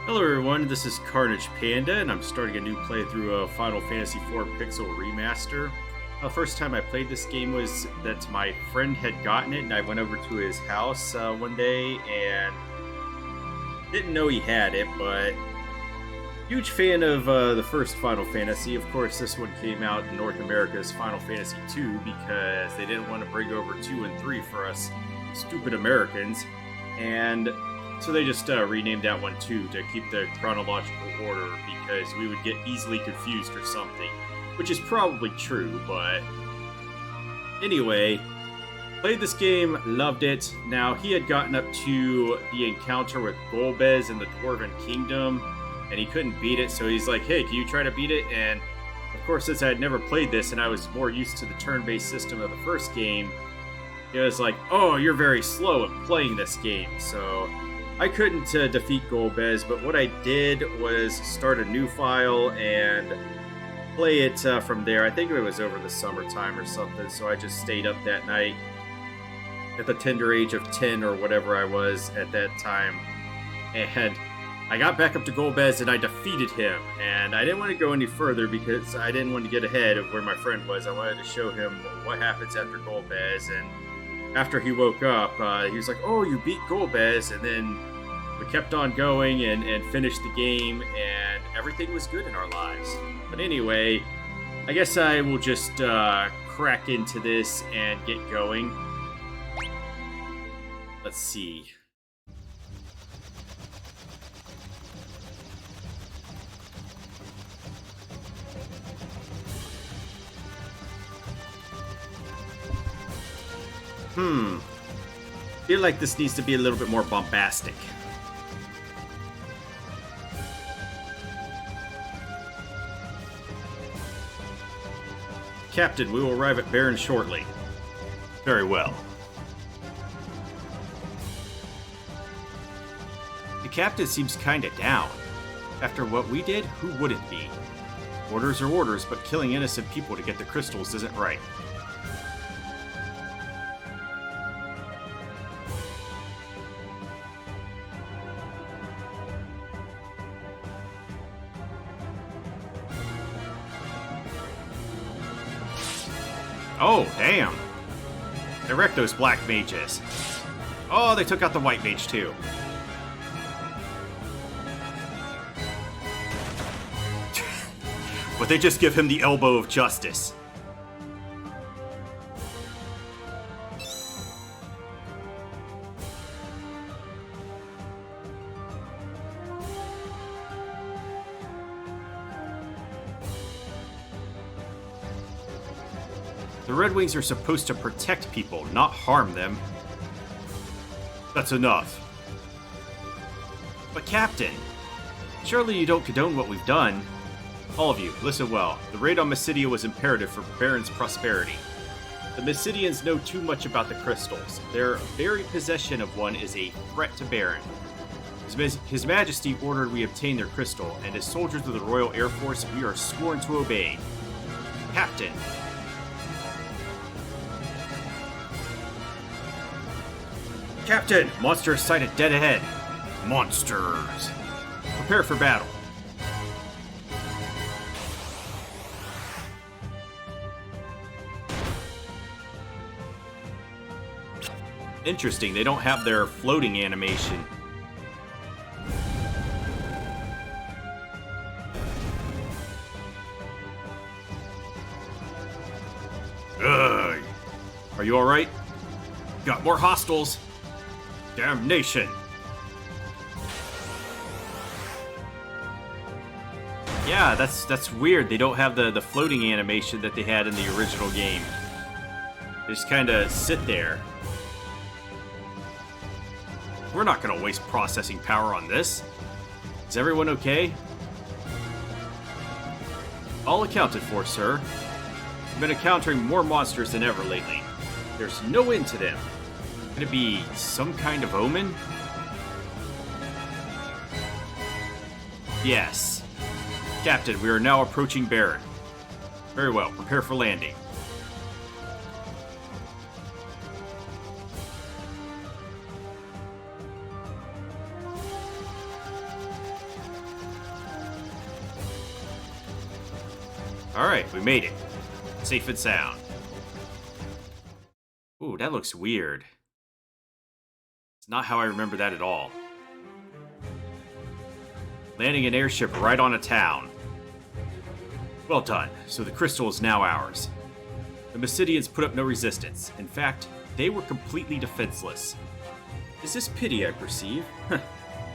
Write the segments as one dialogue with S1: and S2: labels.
S1: Hello everyone, this is Carnage Panda, and I'm starting a new playthrough of Final Fantasy IV Pixel Remaster. The first time I played this game was that my friend had gotten it, and I went over to his house one day and didn't know he had it, but huge fan of the first Final Fantasy. Of course, this one came out in North America as Final Fantasy II because they didn't want to bring over 2 and 3 for us stupid Americans, and so they just renamed that one too to keep the chronological order because we would get easily confused or something, which is probably true, but anyway, played this game, loved it. Now, he had gotten up to the encounter with Golbez in the Dwarven Kingdom, and he couldn't beat it, so he's like, hey, can you try to beat it? And of course, since I had never played this and I was more used to the turn-based system of the first game, it was like, oh, you're very slow at playing this game, so I couldn't defeat Golbez, but what I did was start a new file and play it from there. I think it was over the summertime or something, so I just stayed up that night at the tender age of 10 or whatever I was at that time. And I got back up to Golbez and I defeated him. And I didn't want to go any further because I didn't want to get ahead of where my friend was. I wanted to show him what happens after Golbez. And after he woke up, he was like, oh, you beat Golbez, and then we kept on going and finished the game, and everything was good in our lives. But anyway, I guess I will just crack into this and get going. Let's see. Feel like this needs to be a little bit more bombastic. Captain, we will arrive at Baron shortly. Very well. The captain seems kinda down. After what we did, who wouldn't be? Orders are orders, but killing innocent people to get the crystals isn't right. Oh, damn. They wrecked those black mages. Oh, they took out the white mage, too. But they just give him the elbow of justice. The Red Wings are supposed to protect people, not harm them. That's enough. But Captain, surely you don't condone what we've done. All of you, listen well. The raid on Mysidia was imperative for Baron's prosperity. The Mysidians know too much about the crystals. Their very possession of one is a threat to Baron. His Majesty ordered we obtain their crystal, and as soldiers of the Royal Air Force, we are sworn to obey. Captain. Captain! Monsters sighted dead ahead. Monsters! Prepare for battle. Interesting, they don't have their floating animation. Ugh! Are you alright? Got more hostiles! Damnation! Yeah, that's weird. They don't have the floating animation that they had in the original game. They just kinda sit there. We're not gonna waste processing power on this. Is everyone okay? All accounted for, sir. We've been encountering more monsters than ever lately. There's no end to them. Could it be some kind of omen? Yes. Captain, we are now approaching Baron. Very well, prepare for landing. Alright, we made it. Safe and sound. Ooh, that looks weird. It's not how I remember that at all. Landing an airship right on a town. Well done. So the crystal is now ours. The Mysidians put up no resistance. In fact, they were completely defenseless. Is this pity I perceive?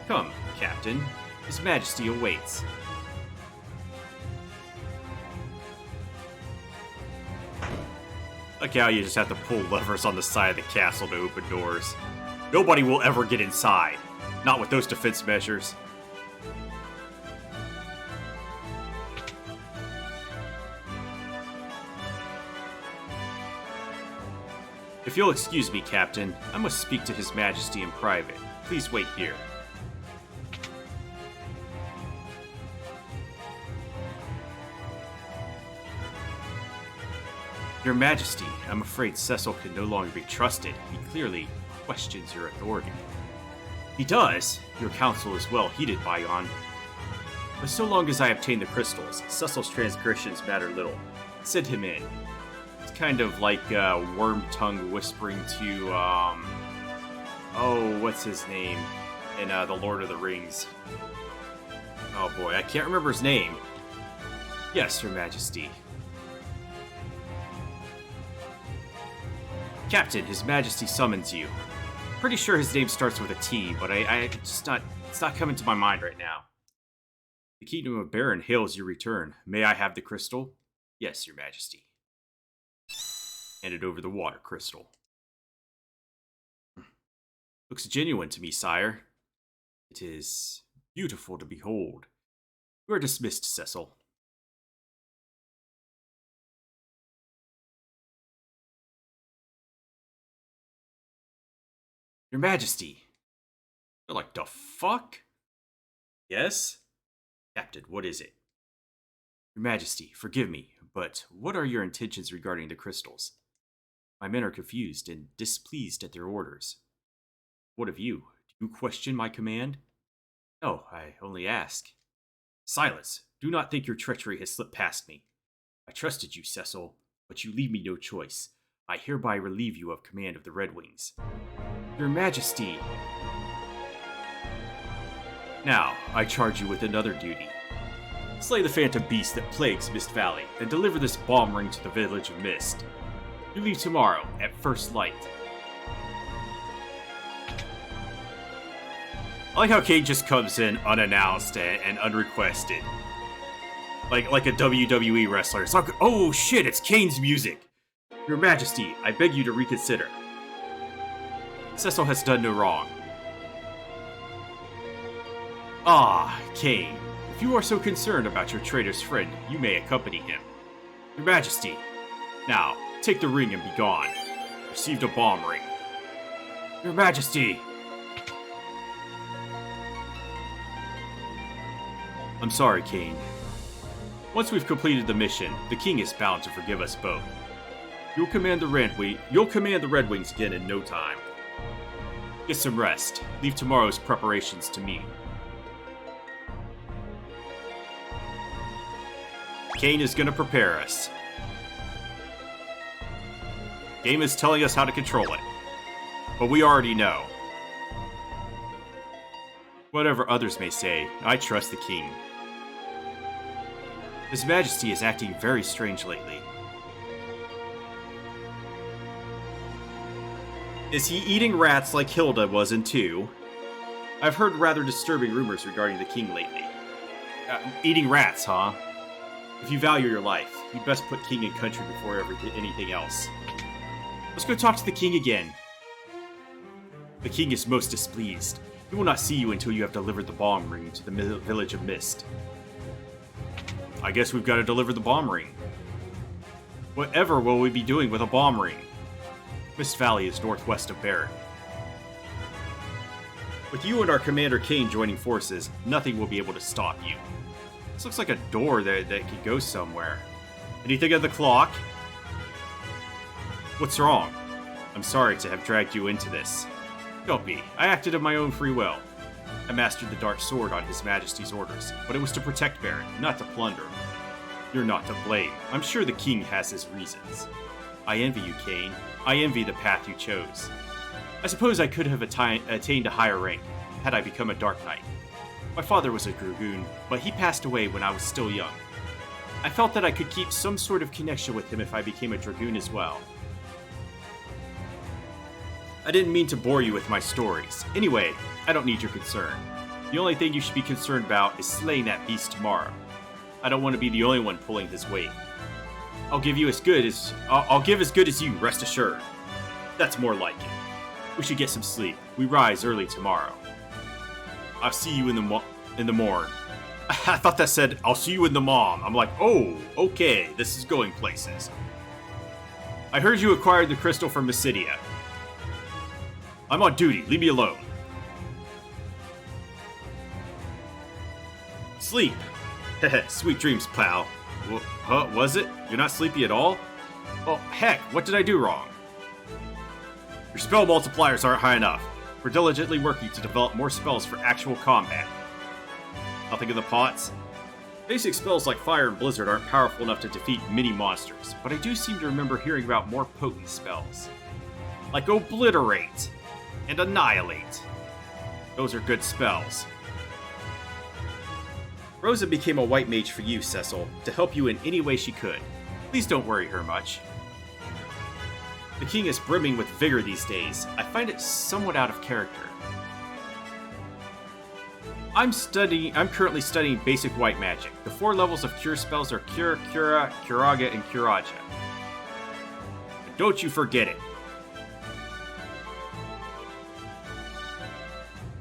S1: Come, Captain. His Majesty awaits. Like how you just have to pull levers on the side of the castle to open doors. Nobody will ever get inside. Not with those defense measures. If you'll excuse me, Captain, I must speak to His Majesty in private. Please wait here. Your Majesty, I'm afraid Cecil can no longer be trusted. He clearly questions your authority. He does. Your counsel is well heeded, Bayon. But so long as I obtain the crystals, Cecil's transgressions matter little. Send him in. It's kind of like Worm Tongue whispering to, oh, what's his name in The Lord of the Rings? Oh boy, I can't remember his name. Yes, Your Majesty. Captain, His Majesty summons you. Pretty sure his name starts with a T, but it's not coming to my mind right now. The Kingdom of Baron hails your return. May I have the crystal? Yes, Your Majesty. Handed over the water crystal. Looks genuine to me, sire. It is beautiful to behold. You are dismissed, Cecil. Your Majesty. You're like, the fuck? Yes? Captain, what is it? Your Majesty, forgive me, but what are your intentions regarding the crystals? My men are confused and displeased at their orders. What of you? Do you question my command? No, I only ask. Silence. Do not think your treachery has slipped past me. I trusted you, Cecil, but you leave me no choice. I hereby relieve you of command of the Red Wings. Your Majesty! Now, I charge you with another duty. Slay the phantom beast that plagues Mist Valley, and deliver this bomb ring to the village of Mist. You leave tomorrow, at first light. I like how Kane just comes in unannounced and unrequested. Like a WWE wrestler. It's like, oh shit, it's Kane's music! Your Majesty, I beg you to reconsider. Cecil has done no wrong. Ah, Kane. If you are so concerned about your traitor's friend, you may accompany him. Your Majesty. Now, take the ring and be gone. Received a bomb ring. Your Majesty! I'm sorry, Kane. Once we've completed the mission, the King is bound to forgive us both. You'll command the Red Wings again in no time. Get some rest. Leave tomorrow's preparations to me. Kane is gonna prepare us. Game is telling us how to control it. But we already know. Whatever others may say, I trust the King. His Majesty is acting very strange lately. Is he eating rats like Hilda was in 2? I've heard rather disturbing rumors regarding the King lately. Eating rats, huh? If you value your life, you'd best put King and country before anything else. Let's go talk to the King again. The King is most displeased. He will not see you until you have delivered the bomb ring to the village of Mist. I guess we've got to deliver the bomb ring. Whatever will we be doing with a bomb ring? Mist Valley is northwest of Baron. With you and our Commander Kane joining forces, nothing will be able to stop you. This looks like a door that could go somewhere. Anything of the clock? What's wrong? I'm sorry to have dragged you into this. Don't be. I acted of my own free will. I mastered the Dark Sword on His Majesty's orders, but it was to protect Baron, not to plunder. You're not to blame. I'm sure the king has his reasons. I envy you, Cain. I envy the path you chose. I suppose I could have attained a higher rank had I become a Dark Knight. My father was a dragoon, but he passed away when I was still young. I felt that I could keep some sort of connection with him if I became a dragoon as well. I didn't mean to bore you with my stories. Anyway, I don't need your concern. The only thing you should be concerned about is slaying that beast tomorrow. I don't want to be the only one pulling his weight. I'll give as good as you, rest assured. That's more like it. We should get some sleep. We rise early tomorrow. I'll see you in the morn. I thought that said, I'll see you in the mom. I'm like, oh, okay, this is going places. I heard you acquired the crystal from Mysidia. I'm on duty, leave me alone. Sleep. Sweet dreams, pal. Huh, was it? You're not sleepy at all? Oh, heck, what did I do wrong? Your spell multipliers aren't high enough. We're diligently working to develop more spells for actual combat. Nothing in the pots? Basic spells like Fire and Blizzard aren't powerful enough to defeat mini monsters, but I do seem to remember hearing about more potent spells. Like Obliterate and Annihilate. Those are good spells. Rosa became a white mage for you, Cecil, to help you in any way she could. Please don't worry her much. The king is brimming with vigor these days. I find it somewhat out of character. I'm currently studying basic white magic. The 4 levels of cure spells are Cure, Cura, Curaga, and Curaja. But don't you forget it.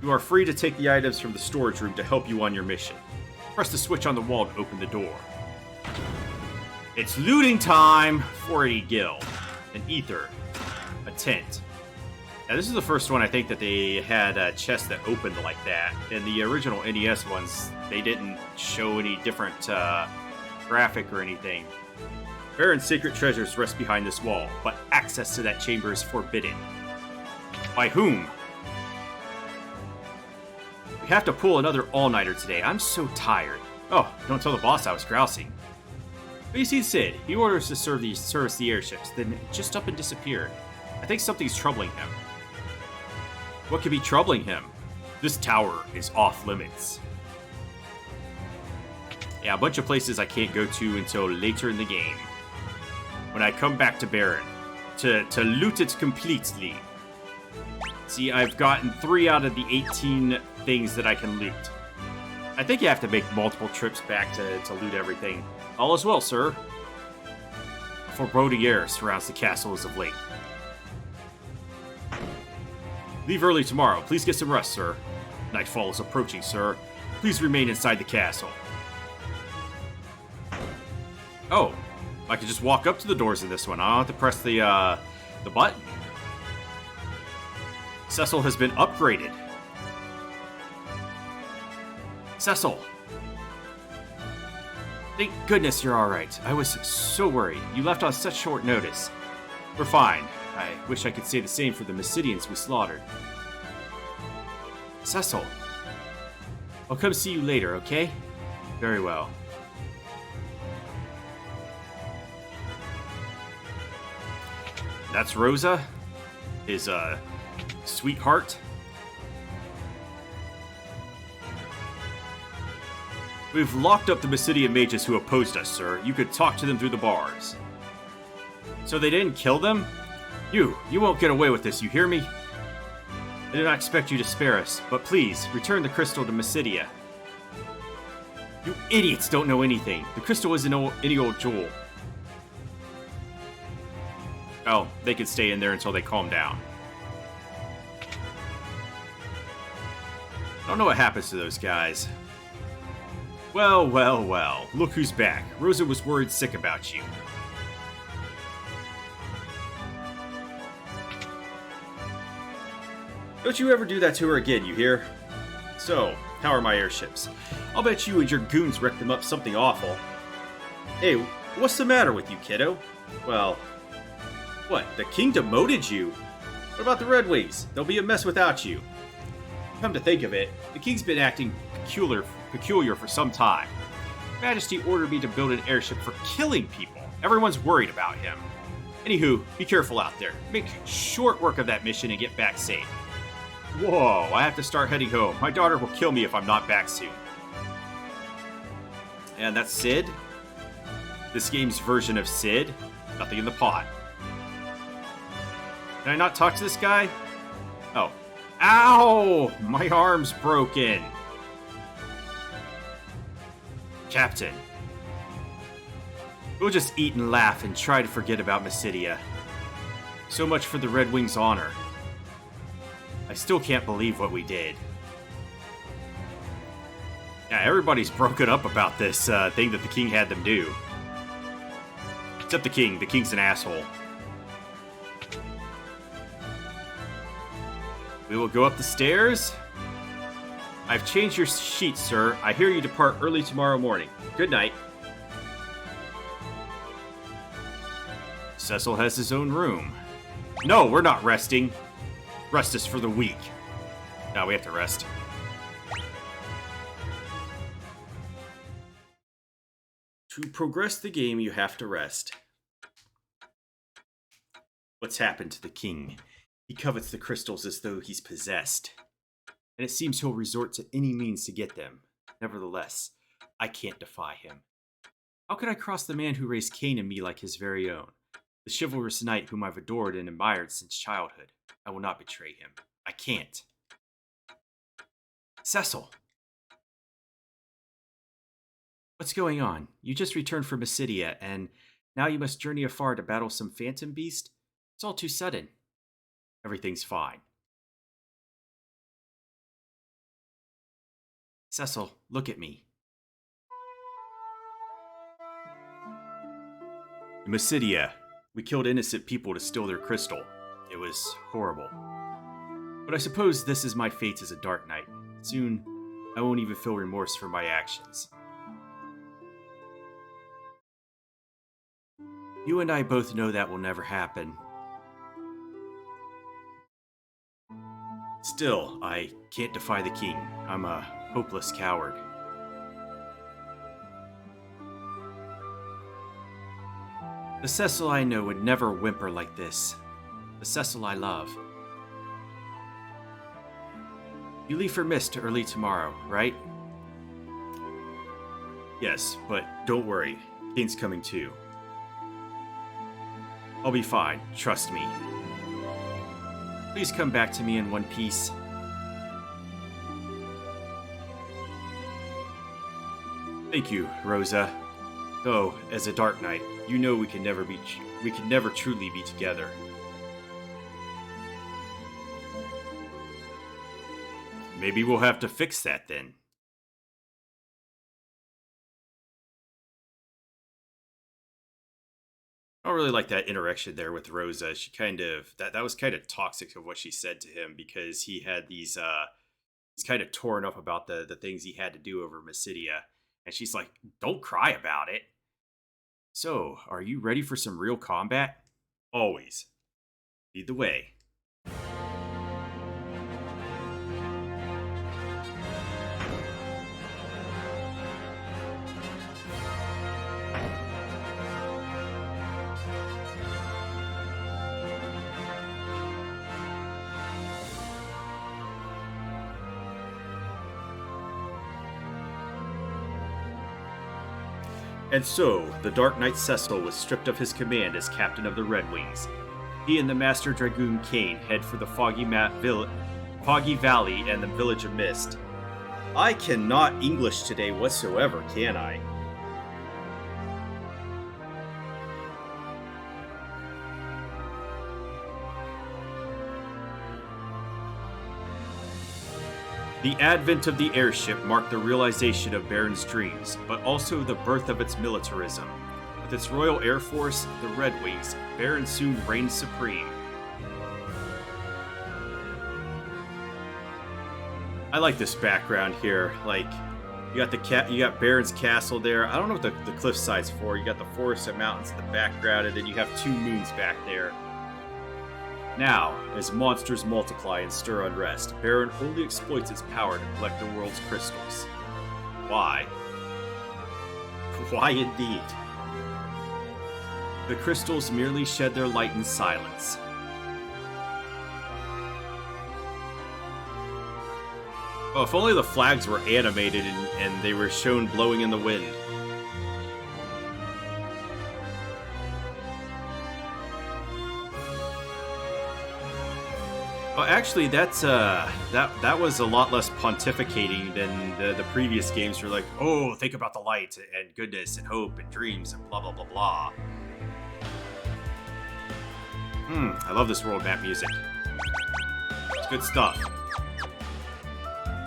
S1: You are free to take the items from the storage room to help you on your mission. Press the switch on the wall to open the door. It's looting time! 480 gil. An ether. A tent. Now this is the first one I think that they had a chest that opened like that. In the original NES ones, they didn't show any different graphic or anything. Baron's secret treasures rest behind this wall, but access to that chamber is forbidden. By whom? We have to pull another all-nighter today. I'm so tired. Oh, don't tell the boss I was grousing. But you see Sid, he orders to service the airships, then just up and disappeared. I think something's troubling him. What could be troubling him? This tower is off limits. Yeah, a bunch of places I can't go to until later in the game. When I come back to Baron. To loot it completely. See, I've gotten 3 out of the 18 things that I can loot. I think you have to make multiple trips back to loot everything. All is well, sir. A foreboding air surrounds the castle as of late. Leave early tomorrow. Please get some rest, sir. Nightfall is approaching, sir. Please remain inside the castle. Oh, I can just walk up to the doors in this one. I don't have to press the button. Cecil has been upgraded. Cecil! Thank goodness you're alright. I was so worried. You left on such short notice. We're fine. I wish I could say the same for the Mysidians we slaughtered. Cecil! I'll come see you later, okay? Very well. That's Rosa. His, sweetheart. We've locked up the Mysidian mages who opposed us, sir. You could talk to them through the bars. So they didn't kill them? You won't get away with this, you hear me? I did not expect you to spare us, but please, return the crystal to Mysidia. You idiots don't know anything. The crystal isn't any old jewel. Oh, they can stay in there until they calm down. I don't know what happens to those guys. Well, well, well. Look who's back. Rosa was worried sick about you. Don't you ever do that to her again, you hear? So, how are my airships? I'll bet you and your goons wrecked them up something awful. Hey, what's the matter with you, kiddo? Well, what, the king demoted you? What about the Red Wings? They'll be a mess without you. Come to think of it, the king's been acting peculiar for some time. Majesty ordered me to build an airship for killing people. Everyone's worried about him. Anywho, be careful out there. Make short work of that mission and get back safe. Whoa, I have to start heading home. My daughter will kill me if I'm not back soon. And that's Sid. This game's version of Sid. Nothing in the pot. Can I not talk to this guy? Oh. Ow! My arm's broken. Captain. We'll just eat and laugh and try to forget about Mysidia. So much for the Red Wings' honor. I still can't believe what we did. Yeah, everybody's broken up about this thing that the king had them do. Except the king. The king's an asshole. We will go up the stairs. I've changed your sheet, sir. I hear you depart early tomorrow morning. Good night. Cecil has his own room. No, we're not resting. Rest is for the weak. Now we have to rest. To progress the game, you have to rest. What's happened to the king? He covets the crystals as though he's possessed. And it seems he'll resort to any means to get them. Nevertheless, I can't defy him. How could I cross the man who raised Cain and me like his very own? The chivalrous knight whom I've adored and admired since childhood. I will not betray him. I can't. Cecil! What's going on? You just returned from Mysidia, and now you must journey afar to battle some phantom beast? It's all too sudden. Everything's fine. Cecil, look at me. In Mysidia, we killed innocent people to steal their crystal. It was horrible. But I suppose this is my fate as a Dark Knight. Soon, I won't even feel remorse for my actions. You and I both know that will never happen. Still, I can't defy the king. I'm a hopeless coward. The Cecil I know would never whimper like this. The Cecil I love. You leave for Mist early tomorrow, right? Yes, but don't worry. Kane's coming too. I'll be fine, trust me. Please come back to me in one piece. Thank you, Rosa. Though, as a Dark Knight, you know we can never truly be together. Maybe we'll have to fix that then. I don't really like that interaction there with Rosa. She kind of that was kind of toxic of what she said to him, because he had these he's kind of torn up about the things he had to do over Mysidia, and she's like, "Don't cry about it." So, are you ready for some real combat? Always. Lead the way. And so, the Dark Knight Cecil was stripped of his command as captain of the Red Wings. He and the Master Dragoon Cain head for the Foggy Valley and the Village of Mist. I cannot English today whatsoever, can I? The advent of the airship marked the realization of Baron's dreams, but also the birth of its militarism. With its Royal Air Force, the Red Wings, Baron soon reigned supreme. I like this background here. Like, you got Baron's castle there. I don't know what the cliffside's for. You got the forest and mountains in the background, and then you have two moons back there. Now, as monsters multiply and stir unrest, Baron only exploits its power to collect the world's crystals. Why? Why indeed? The crystals merely shed their light in silence. Oh, if only the flags were animated and they were shown blowing in the wind. Well, actually, that was a lot less pontificating than the previous games. Were like, oh, think about the light and goodness and hope and dreams and blah blah blah blah. I love this world map music. It's good stuff.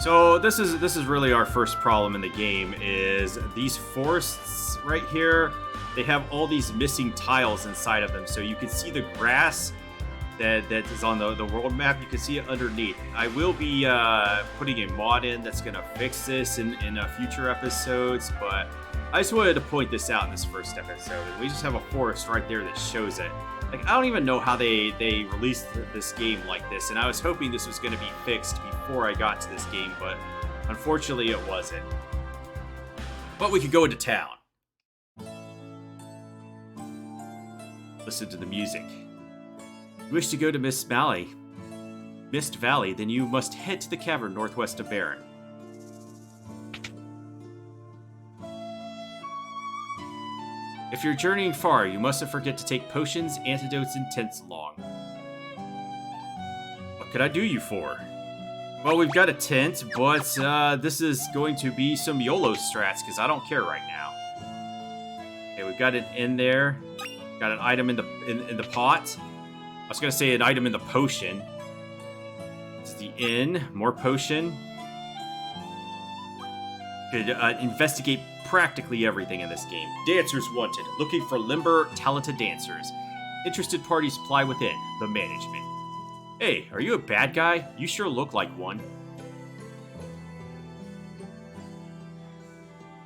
S1: So this is really our first problem in the game, is these forests right here. They have all these missing tiles inside of them, so you can see the grass that is on the world map. You can see it underneath. I will be putting a mod in that's going to fix this in future episodes, but I just wanted to point this out in this first episode. We just have a forest right there that shows it. Like, I don't even know how they released this game like this, and I was hoping this was going to be fixed before I got to this game, but unfortunately it wasn't. But we could go into town. Listen to the music. If you wish to go to Mist Valley, then you must head to the cavern northwest of Baron. If you're journeying far, you mustn't forget to take potions, antidotes, and tents along. What could I do you for? Well, we've got a tent, but this is going to be some YOLO strats, because I don't care right now. Okay, we've got it in there. Got an item in the pot. I was going to say an item in the potion. It's the inn. More potion. Could investigate practically everything in this game. Dancers wanted. Looking for limber, talented dancers. Interested parties apply within. The management. Hey, are you a bad guy? You sure look like one.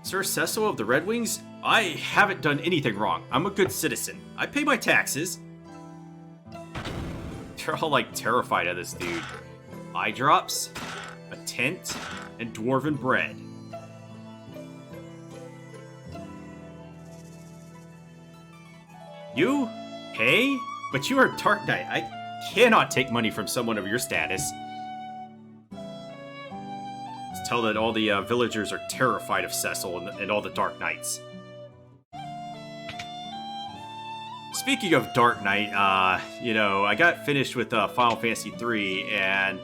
S1: Sir Cecil of the Red Wings? I haven't done anything wrong. I'm a good citizen. I pay my taxes. They're all like terrified of this dude. Eye drops, a tent, and dwarven bread. You? Hey? But you are Dark Knight. I cannot take money from someone of your status. Let's tell that all the villagers are terrified of Cecil and all the Dark Knights. Speaking of Dark Knight, I got finished with Final Fantasy III, and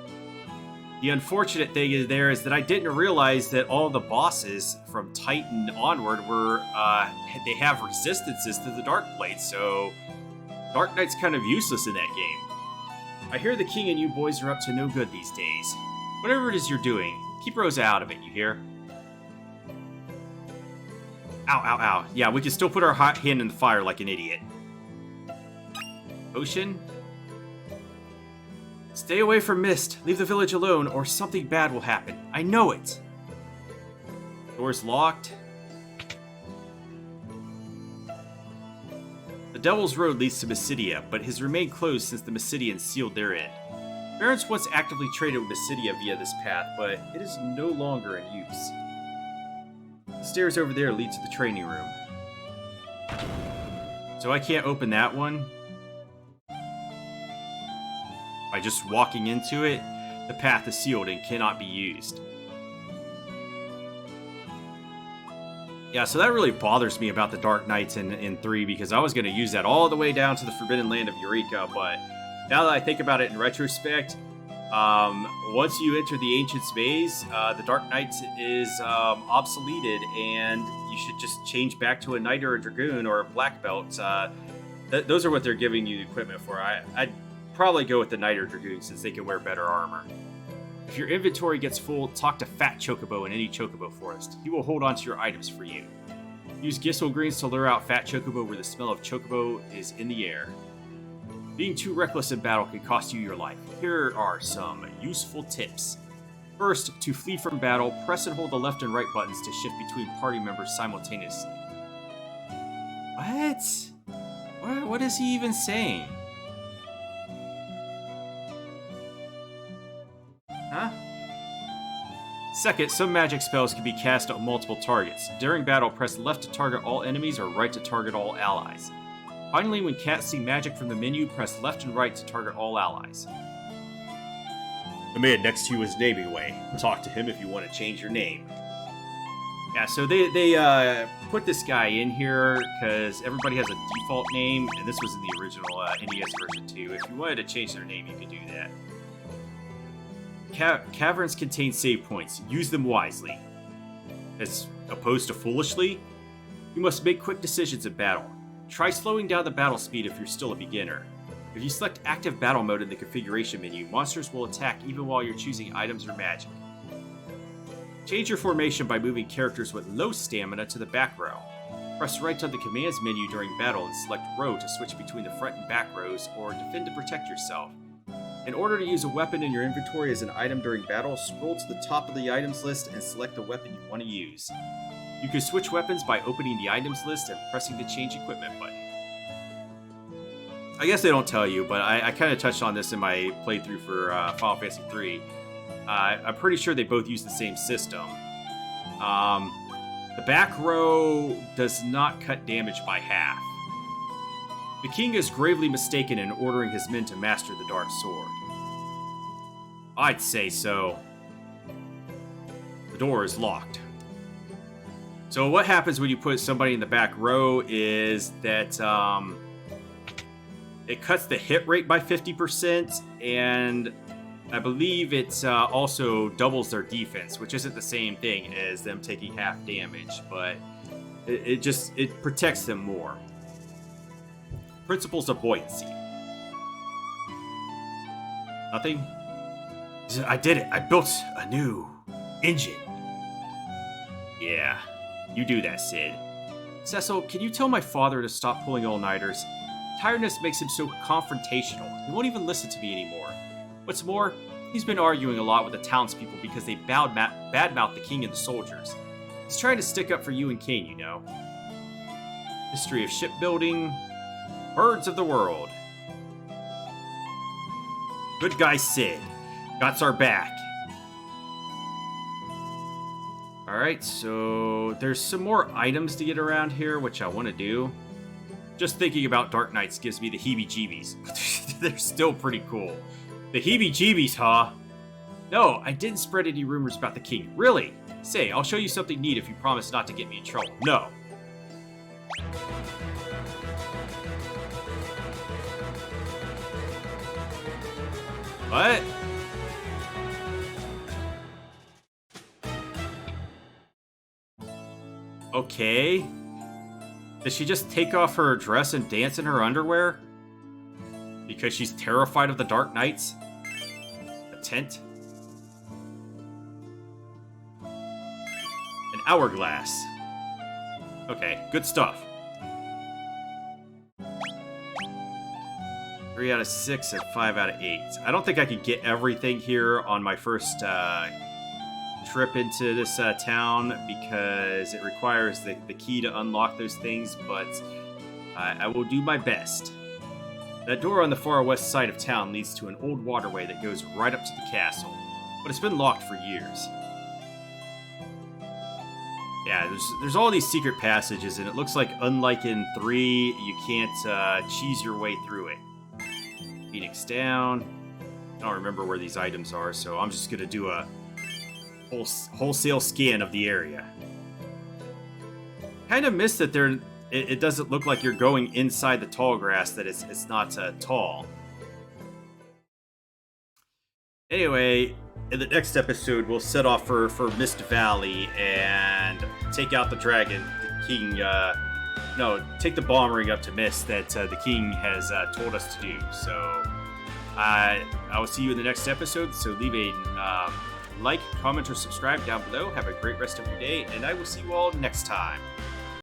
S1: the unfortunate thing is that I didn't realize that all the bosses from Titan onward they have resistances to the Dark Blade, so Dark Knight's kind of useless in that game. I hear the king and you boys are up to no good these days. Whatever it is you're doing, keep Rosa out of it, you hear? Ow, ow, ow. Yeah, we can still put our hot hand in the fire like an idiot. Potion? Stay away from Mist. Leave the village alone, or something bad will happen. I know it. Door's locked. The Devil's Road leads to Mysidia, but has remained closed since the Mysidians sealed their end. Barons once actively traded with Mysidia via this path, but it is no longer in use. The stairs over there lead to the training room. So I can't open that one. By just walking into it, the path is sealed and cannot be used. Yeah, so that really bothers me about the Dark Knights in 3, because I was going to use that all the way down to the Forbidden Land of Eureka, but now that I think about it in retrospect, once you enter the Ancient's Maze, the Dark Knight is obsoleted, and you should just change back to a Knight or a Dragoon or a Black Belt. Those are what they're giving you the equipment for. I'd probably go with the Knight or Dragoon since they can wear better armor. If your inventory gets full, talk to Fat Chocobo in any Chocobo forest. He will hold on to your items for you. Use Gissel Greens to lure out Fat Chocobo where the smell of Chocobo is in the air. Being too reckless in battle can cost you your life. Here are some useful tips. First, to flee from battle, press and hold the left and right buttons to shift between party members simultaneously. What? What is he even saying? Huh? Second, some magic spells can be cast on multiple targets. During battle, press left to target all enemies or right to target all allies. Finally, when casting magic from the menu, press left and right to target all allies. The man next to you is naming way. Talk to him if you want to change your name. Yeah, so they put this guy in here because everybody has a default name, and this was in the original NES version too. If you wanted to change their name, you could do that. Caverns contain save points. Use them wisely. As opposed to foolishly, you must make quick decisions in battle. Try slowing down the battle speed if you're still a beginner. If you select active battle mode in the configuration menu, monsters will attack even while you're choosing items or magic. Change your formation by moving characters with low stamina to the back row. Press right on the commands menu during battle and select row to switch between the front and back rows or defend to protect yourself. In order to use a weapon in your inventory as an item during battle, scroll to the top of the items list and select the weapon you want to use. You can switch weapons by opening the items list and pressing the change equipment button. I guess they don't tell you, but I kind of touched on this in my playthrough for Final Fantasy III. I'm pretty sure they both use the same system. The back row does not cut damage by half. The king is gravely mistaken in ordering his men to master the dark sword. I'd say so. The door is locked. So what happens when you put somebody in the back row is that it cuts the hit rate by 50%, and I believe it also doubles their defense, which isn't the same thing as them taking half damage, but it protects them more. Principles of buoyancy. Nothing? I did it. I built a new engine. Yeah, you do that, Sid. Cecil, can you tell my father to stop pulling all-nighters? Tiredness makes him so confrontational. He won't even listen to me anymore. What's more, he's been arguing a lot with the townspeople because they badmouth the king and the soldiers. He's trying to stick up for you and Kane, you know. History of shipbuilding. Birds of the world. Good guy Sid. Gots our back. Alright, so there's some more items to get around here, which I want to do. Just thinking about Dark Knights gives me the heebie-jeebies. They're still pretty cool. The heebie-jeebies, huh? No, I didn't spread any rumors about the king. Really? Say, I'll show you something neat if you promise not to get me in trouble. No. What? Okay. Did she just take off her dress and dance in her underwear? Because she's terrified of the Dark Knights? A tent? An hourglass. Okay, good stuff. 3 out of 6 and 5 out of 8. I don't think I can get everything here on my first trip into this town because it requires the key to unlock those things, but I will do my best. That door on the far west side of town leads to an old waterway that goes right up to the castle, but it's been locked for years. Yeah, there's all these secret passages, and it looks like, unlike in 3, you can't cheese your way through it. Phoenix down. I don't remember where these items are, so I'm just gonna do a wholesale scan of the area. Kind of missed that it doesn't look like you're going inside the tall grass, that it's not tall. Anyway, in the next episode, we'll set off for Mist Valley and take out the dragon. The king, take the bomb ring up to Mist that the king has told us to do. So I will see you in the next episode. So leave a like, comment, or subscribe down below. Have a great rest of your day, and I will see you all next time.